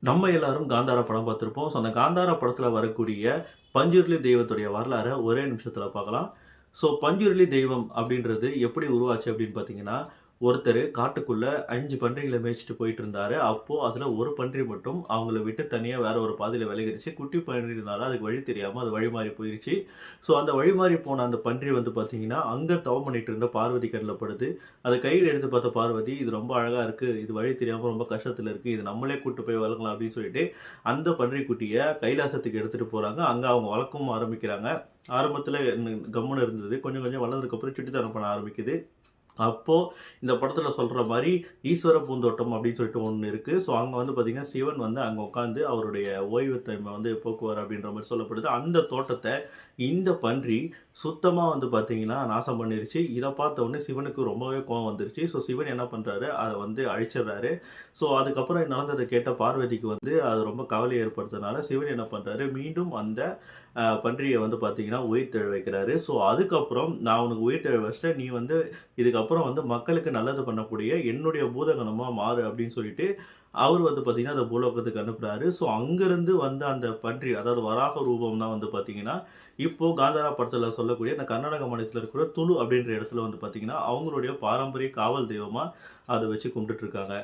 நம்ம எல்லாரும் காந்தாரா படம் பார்த்திருப்போம். ஸோ, அந்த காந்தாரா படத்துல வரக்கூடிய பஞ்சுருளி தெய்வத்துடைய வரலாற ஒரே நிமிஷத்துல பார்க்கலாம். ஸோ, பஞ்சுருளி தெய்வம் அப்படின்றது எப்படி உருவாச்சு அப்படின்னு பார்த்தீங்கன்னா, ஒருத்தரு காட்டுக்குள்ள 5 பன்றிகள மேய்ச்சுட்டு போயிட்டு இருந்தாரு. அப்போ அதுல ஒரு பன்றி மட்டும் அவங்கள விட்டு தனியா வேற ஒரு பாதையில விலகிருச்சு. குட்டி பன்றினால அதுக்கு வழி தெரியாம அது வழி மாறி போயிருச்சு. ஸோ, அந்த வழி மாறி போன அந்த பன்றி வந்து பார்த்தீங்கன்னா, அங்க தவம் பண்ணிட்டு இருந்த பார்வதி கண்ல படுது. அத கையில எடுத்து பார்த்த பார்வதி, "இது ரொம்ப அழகா இருக்கு. இது வழி தெரியாம ரொம்ப கஷ்டத்துல இருக்கு. இது நம்மளே கூட்டு போய் வளர்க்கலாம்." அப்படின்னு சொல்லிட்டு, அந்த பன்றிக்குட்டிய கைலாசத்துக்கு எடுத்துட்டு போறாங்க. அங்க அவங்க வளர்க்கவும் ஆரம்பிக்கிறாங்க. ஆரம்பத்துல கம்முனு இருந்தது. கொஞ்சம் கொஞ்சம் வளர்ந்ததுக்கப்புறம் சுட்டித்தனம் பண்ண ஆரம்பிக்குது. அப்போ இந்த படத்துல சொல்ற மாரி ஈஸ்வர பூந்தோட்டம் அப்படின்னு சொல்லிட்டு ஒண்ணு இருக்கு. ஸோ அங்க வந்து பார்த்தீங்கன்னா, சிவன் வந்து அங்க உட்கார்ந்து அவருடைய ஓய்வு டைம வந்து போக்குவார் அப்படின்ற மாரி சொல்லப்படுது. அந்த தோட்டத்த இந்த பன்றி சுத்தமா வந்து பார்த்தீங்கன்னா, நாசம் பண்ணிருச்சு. இத பார்த்த உடனே சிவனுக்கு ரொம்பவே கோவம் வந்துருச்சு. ஸோ சிவன் என்ன பண்றாரு, அத வந்து அழிச்சிடுறாரு. ஸோ அதுக்கப்புறம் நடந்தத கேட்ட பார்வதிக்கு வந்து அது ரொம்ப கவலை ஏற்படுத்துனால, சிவன் என்ன பண்றாரு, மீண்டும் அந்த பன்றிய வந்து பார்த்தீங்கன்னா, உயிர் தெழ வைக்கிறாரு. ஸோ அதுக்கப்புறம் நான் உனக்கு உயிர் தெழ வச்சுட்டேன். நீ வந்து இதுக்கப்புறம் வந்து மக்களுக்கு நல்லது பண்ணக்கூடிய என்னுடைய பூதகணமா மாறு அப்படின்னு சொல்லிட்டு, அவரு வந்து பார்த்தீங்கன்னா, அந்த பூலோகத்துக்கு அனுப்புறாரு. ஸோ அங்கருந்து வந்த அந்த பன்றி, அதாவது வராக ரூபம் தான் வந்து பார்த்தீங்கன்னா, இப்போ காந்தாரா படத்துல சொல்லக்கூடிய அந்த கர்நாடக மாநிலத்தில இருக்கிற துளு அப்படின்ற இடத்துல வந்து பார்த்தீங்கன்னா, அவங்களுடைய பாரம்பரிய காவல் தெய்வமா அத வச்சு கும்பிட்டுட்டு இருக்காங்க.